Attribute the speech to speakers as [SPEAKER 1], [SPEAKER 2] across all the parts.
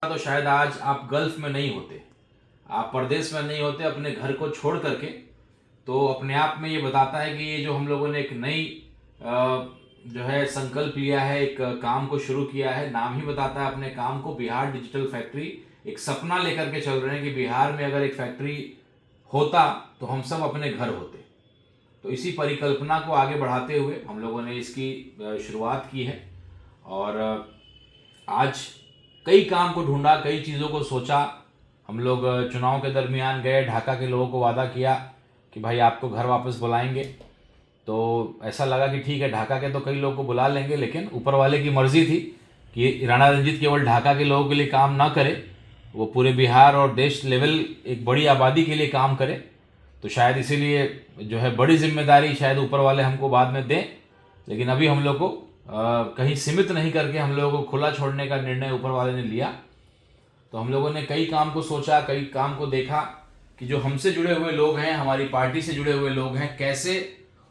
[SPEAKER 1] तो शायद आज आप गल्फ में नहीं होते, आप परदेश में नहीं होते अपने घर को छोड़ करके। तो अपने आप में ये बताता है कि ये जो हम लोगों ने एक नई जो है संकल्प लिया है, एक काम को शुरू किया है। नाम ही बताता है अपने काम को, बिहार डिजिटल फैक्ट्री। एक सपना लेकर के चल रहे हैं कि बिहार में अगर एक फैक्ट्री होता तो हम सब अपने घर होते। तो इसी परिकल्पना को आगे बढ़ाते हुए हम लोगों ने इसकी शुरुआत की है। और आज कई काम को ढूंढा, कई चीज़ों को सोचा। हम लोग चुनाव के दरमियान गए, ढाका के लोगों को वादा किया कि भाई आपको घर वापस बुलाएंगे। तो ऐसा लगा कि ठीक है, ढाका के तो कई लोगों को बुला लेंगे, लेकिन ऊपर वाले की मर्जी थी कि राणा रंजीत केवल ढाका के लोगों के लिए काम ना करे, वो पूरे बिहार और देश लेवल एक बड़ी आबादी के लिए काम करे। तो शायद इसीलिए जो है बड़ी जिम्मेदारी शायद ऊपर वाले हमको बाद में दें, लेकिन अभी हम लोग को कहीं सीमित नहीं करके हम लोगों को खुला छोड़ने का निर्णय ऊपर वाले ने लिया। तो हम लोगों ने कई काम को सोचा, कई काम को देखा कि जो हमसे जुड़े हुए लोग हैं, हमारी पार्टी से जुड़े हुए लोग हैं, कैसे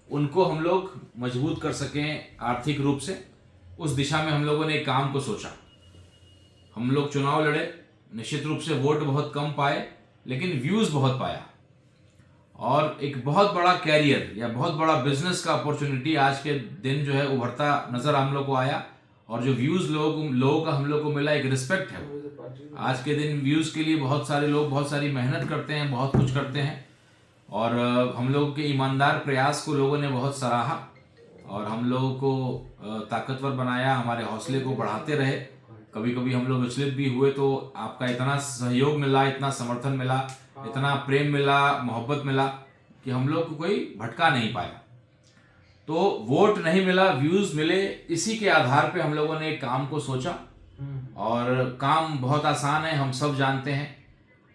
[SPEAKER 1] उनको हम लोग मजबूत कर सकें आर्थिक रूप से। उस दिशा में हम लोगों ने एक काम को सोचा। हम लोग चुनाव लड़े, निश्चित रूप से वोट बहुत कम पाए, लेकिन व्यूज़ बहुत पाया। और एक बहुत बड़ा कैरियर या बहुत बड़ा बिजनेस का अपॉर्चुनिटी आज के दिन जो है उभरता नजर हम लोग को आया। और जो व्यूज़ लोगों का हम लोग को मिला, एक रिस्पेक्ट है। आज के दिन व्यूज़ के लिए बहुत सारे लोग बहुत सारी मेहनत करते हैं, बहुत कुछ करते हैं। और हम लोग के ईमानदार प्रयास को लोगों ने बहुत सराहा और हम लोगों को ताकतवर बनाया, हमारे हौसले को बढ़ाते रहे। कभी कभी हम लोग विचलित भी हुए, तो आपका इतना सहयोग मिला, इतना समर्थन मिला, इतना प्रेम मिला, मोहब्बत मिला कि हम लोग को कोई भटका नहीं पाया। तो वोट नहीं मिला, व्यूज़ मिले। इसी के आधार पे हम लोगों ने एक काम को सोचा। और काम बहुत आसान है, हम सब जानते हैं।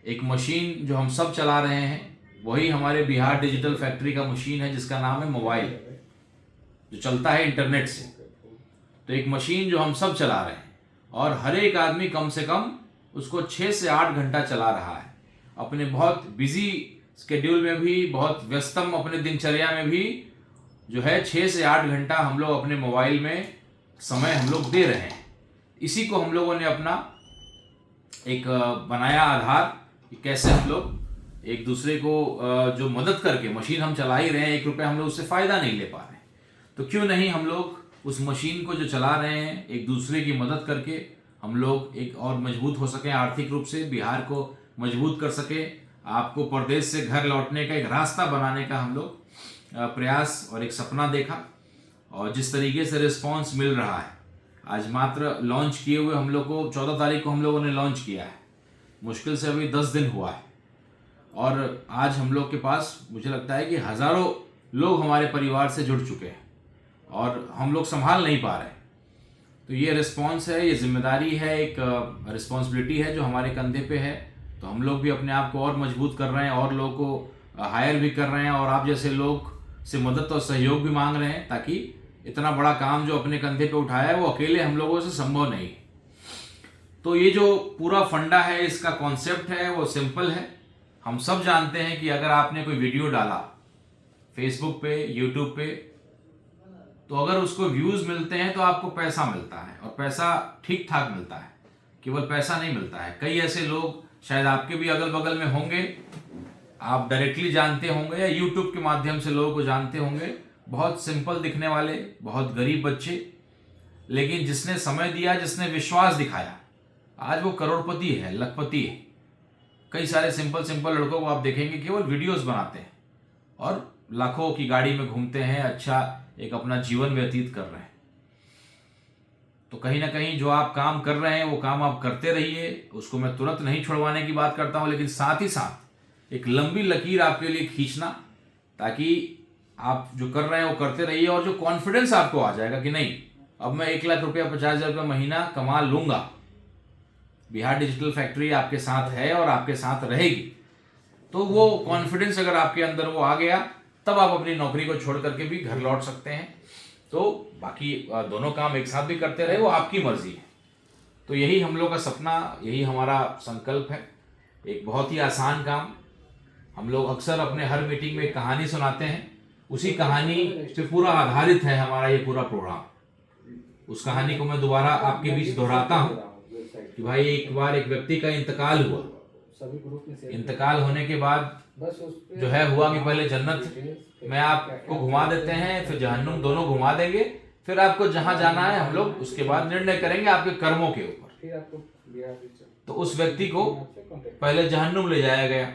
[SPEAKER 1] एक मशीन जो हम सब चला रहे हैं वही हमारे बिहार डिजिटल फैक्ट्री का मशीन है, जिसका नाम है मोबाइल, जो चलता है इंटरनेट से। तो एक मशीन जो हम सब चला रहे हैं और हर एक आदमी कम से कम उसको 6 से 8 घंटा चला रहा है। अपने बहुत बिजी स्केड्यूल में भी, बहुत व्यस्तम अपने दिनचर्या में भी जो है 6 से 8 घंटा हम लोग अपने मोबाइल में समय हम लोग दे रहे हैं। इसी को हम लोगों ने अपना एक बनाया आधार कि कैसे हम लोग एक दूसरे को जो मदद करके, मशीन हम चला ही रहे हैं, 1 रुपये हम लोग उससे फ़ायदा नहीं ले पा रहे हैं, तो क्यों नहीं हम लोग उस मशीन को जो चला रहे हैं एक दूसरे की मदद करके हम लोग एक और मजबूत हो सकें आर्थिक रूप से, बिहार को मजबूत कर सके, आपको परदेश से घर लौटने का एक रास्ता बनाने का हम लोग प्रयास और एक सपना देखा। और जिस तरीके से रिस्पांस मिल रहा है, आज मात्र लॉन्च किए हुए हम लोग को 14 तारीख को हम लोगों ने लॉन्च किया है, मुश्किल से अभी 10 दिन हुआ है। और आज हम लोग के पास मुझे लगता है कि हज़ारों लोग हमारे परिवार से जुड़ चुके हैं और हम लोग संभाल नहीं पा रहे। तो ये रिस्पॉन्स है, ये जिम्मेदारी है, एक रिस्पॉन्सिबिलिटी है जो हमारे कंधे पे है। तो हम लोग भी अपने आप को और मजबूत कर रहे हैं और लोगों को हायर भी कर रहे हैं और आप जैसे लोग से मदद और सहयोग भी मांग रहे हैं, ताकि इतना बड़ा काम जो अपने कंधे पे उठाया है वो अकेले हम लोगों से संभव नहीं है। तो ये जो पूरा फंडा है, इसका कॉन्सेप्ट है वो सिंपल है। हम सब जानते हैं कि अगर आपने कोई वीडियो डाला फेसबुक पे, यूट्यूब पे, तो अगर उसको व्यूज़ मिलते हैं तो आपको पैसा मिलता है, और पैसा ठीक ठाक मिलता है, केवल पैसा नहीं मिलता है। कई ऐसे लोग शायद आपके भी अगल बगल में होंगे, आप डायरेक्टली जानते होंगे या यूट्यूब के माध्यम से लोगों को जानते होंगे, बहुत सिंपल दिखने वाले, बहुत गरीब बच्चे, लेकिन जिसने समय दिया, जिसने विश्वास दिखाया, आज वो करोड़पति है, लखपति है। कई सारे सिंपल लड़कों को आप देखेंगे केवल वीडियोस बनाते हैं और लाखों की गाड़ी में घूमते हैं, अच्छा एक अपना जीवन व्यतीत कर रहे हैं। तो कहीं ना कहीं जो आप काम कर रहे हैं वो काम आप करते रहिए, उसको मैं तुरंत नहीं छुड़वाने की बात करता हूं, लेकिन साथ ही साथ एक लंबी लकीर आपके लिए खींचना, ताकि आप जो कर रहे हैं वो करते रहिए और जो कॉन्फिडेंस आपको आ जाएगा कि नहीं, अब मैं 1 लाख रुपया 50,000 रुपया महीना कमा लूंगा, बिहार डिजिटल फैक्ट्री आपके साथ है और आपके साथ रहेगी। तो वो कॉन्फिडेंस अगर आपके अंदर वो आ गया, तब आप अपनी नौकरी को छोड़ करके भी घर लौट सकते हैं। तो बाकी दोनों काम एक साथ भी करते रहे, वो आपकी मर्जी है। तो यही हम लोग का सपना, यही हमारा संकल्प है। एक बहुत ही आसान काम। हम लोग अक्सर अपने हर मीटिंग में एक कहानी सुनाते हैं, उसी कहानी पे पूरा आधारित है हमारा ये पूरा प्रोग्राम। उस कहानी को मैं दोबारा आपके बीच दोहराता हूँ कि भाई एक बार एक व्यक्ति का इंतकाल हुआ,
[SPEAKER 2] सभी ग्रुप में
[SPEAKER 1] इंतकाल होने के बाद
[SPEAKER 2] बस
[SPEAKER 1] जो है हुआ कि पहले जन्नत में आपको घुमा देते हैं, फिर जहन्नुम, दोनों घुमा देंगे, फिर आपको जहां जाना है हम लोग उसके बाद निर्णय करेंगे आपके कर्मों के ऊपर।
[SPEAKER 2] फिर आपको
[SPEAKER 1] तो उस व्यक्ति को पहले जहन्नुम ले जाया गया।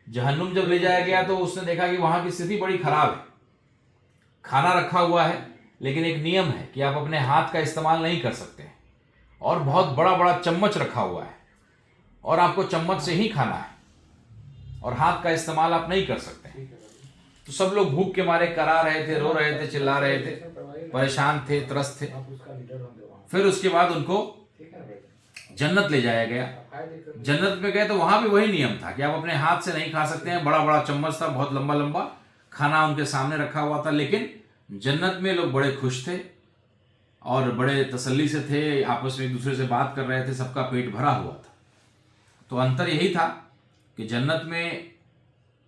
[SPEAKER 1] जहन्नुम जब ले जाया गया तो उसने देखा कि वहां की स्थिति बड़ी खराब है, खाना रखा हुआ है लेकिन एक नियम है कि आप अपने हाथ का इस्तेमाल नहीं कर सकते, और बहुत बड़ा बड़ा चम्मच रखा हुआ है और आपको चम्मच से ही खाना है और हाथ का इस्तेमाल आप नहीं कर सकते। तो सब लोग भूख के मारे करा रहे थे, रो रहे थे, चिल्ला रहे थे, परेशान थे, त्रस्त थे। फिर उसके बाद उनको जन्नत ले जाया गया। जन्नत में गए तो वहां भी वही नियम था कि आप अपने हाथ से नहीं खा सकते हैं। बड़ा बड़ा चम्मच था, बहुत लंबा लंबा खाना उनके सामने रखा हुआ था, लेकिन जन्नत में लोग बड़े खुश थे और बड़े तसल्ली से थे, आपस में एक दूसरे से बात कर रहे थे, सबका पेट भरा हुआ था। तो अंतर यही था कि जन्नत में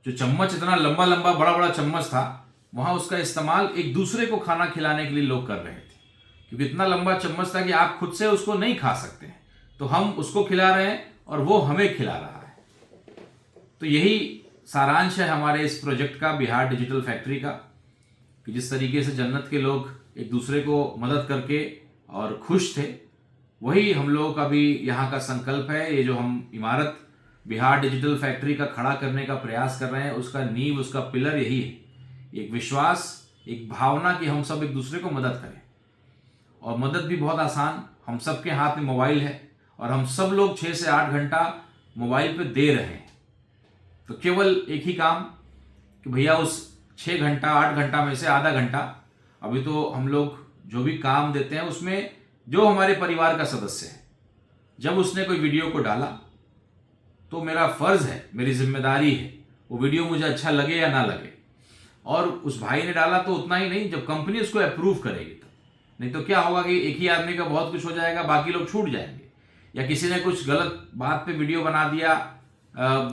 [SPEAKER 1] जो चम्मच इतना लंबा लंबा बड़ा बड़ा चम्मच था, वहां उसका इस्तेमाल एक दूसरे को खाना खिलाने के लिए लोग कर रहे थे, क्योंकि इतना लंबा चम्मच था कि आप खुद से उसको नहीं खा सकते हैं, तो हम उसको खिला रहे हैं और वो हमें खिला रहा है। तो यही सारांश है हमारे इस प्रोजेक्ट का, बिहार डिजिटल फैक्ट्री का, कि जिस तरीके से जन्नत के लोग एक दूसरे को मदद करके और खुश थे, वही हम लोगों का भी यहाँ का संकल्प है। ये जो हम इमारत बिहार डिजिटल फैक्ट्री का खड़ा करने का प्रयास कर रहे हैं, उसका नींव, उसका पिलर यही है, एक विश्वास, एक भावना कि हम सब एक दूसरे को मदद करें। और मदद भी बहुत आसान, हम सब के हाथ में मोबाइल है और हम सब लोग 6 से 8 घंटा मोबाइल पे दे रहे हैं। तो केवल एक ही काम कि भैया उस 6 घंटा 8 घंटा में से आधा घंटा, अभी तो हम लोग जो भी काम देते हैं उसमें जो हमारे परिवार का सदस्य है, जब उसने कोई वीडियो को डाला तो मेरा फर्ज है, मेरी जिम्मेदारी है, वो वीडियो मुझे अच्छा लगे या ना लगे। और उस भाई ने डाला तो उतना ही नहीं, जब कंपनी उसको अप्रूव करेगी तो, नहीं तो क्या होगा कि एक ही आदमी का बहुत कुछ हो जाएगा, बाकी लोग छूट जाएंगे। या किसी ने कुछ गलत बात पे वीडियो बना दिया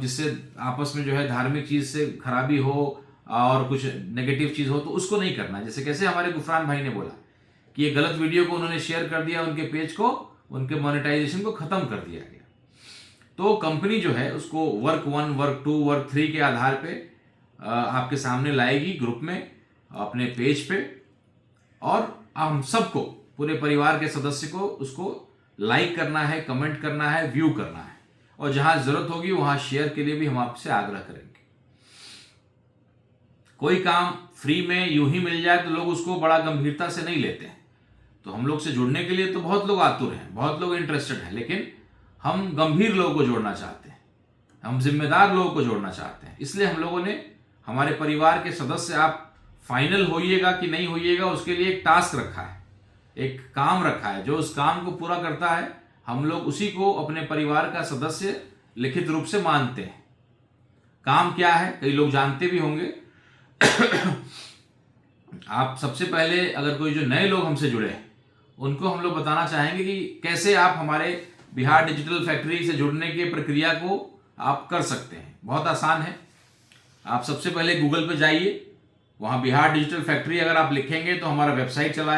[SPEAKER 1] जिससे आपस में जो है धार्मिक चीज से खराबी हो और कुछ नेगेटिव चीज हो, तो उसको नहीं करना। जैसे कैसे हमारे गुफरान भाई ने बोला कि ये गलत वीडियो को उन्होंने शेयर कर दिया, उनके पेज को, उनके मोनेटाइजेशन को खत्म कर दिया गया। तो कंपनी जो है उसको वर्क 1, वर्क 2, वर्क 3 के आधार पे आपके सामने लाएगी ग्रुप में, अपने पेज पे, और हम सबको, पूरे परिवार के सदस्य को उसको लाइक करना है, कमेंट करना है, व्यू करना है, और जहां जरूरत होगी वहां शेयर के लिए भी हम आपसे आग्रह करेंगे। कोई काम फ्री में यूं ही मिल जाए तो लोग उसको बड़ा गंभीरता से नहीं लेते हैं। तो हम लोग से जुड़ने के लिए तो बहुत लोग आतुर हैं, बहुत लोग इंटरेस्टेड हैं, लेकिन हम गंभीर लोगों को जोड़ना चाहते हैं, हम जिम्मेदार लोगों को जोड़ना चाहते हैं। इसलिए हम लोगों ने, हमारे परिवार के सदस्य, आप फाइनल होइएगा कि नहीं होइएगा उसके लिए एक टास्क रखा है, एक काम रखा है। जो उस काम को पूरा करता है हम लोग उसी को अपने परिवार का सदस्य लिखित रूप से मानते हैं। काम क्या है कई लोग जानते भी होंगे। आप सबसे पहले, अगर कोई जो नए लोग हमसे जुड़े हैं उनको हम लोग बताना चाहेंगे कि कैसे आप हमारे बिहार डिजिटल फैक्ट्री से जुड़ने की प्रक्रिया को आप कर सकते हैं। बहुत आसान है। आप सबसे पहले गूगल पे जाइए, वहाँ बिहार डिजिटल फैक्ट्री अगर आप लिखेंगे तो हमारा वेबसाइट चला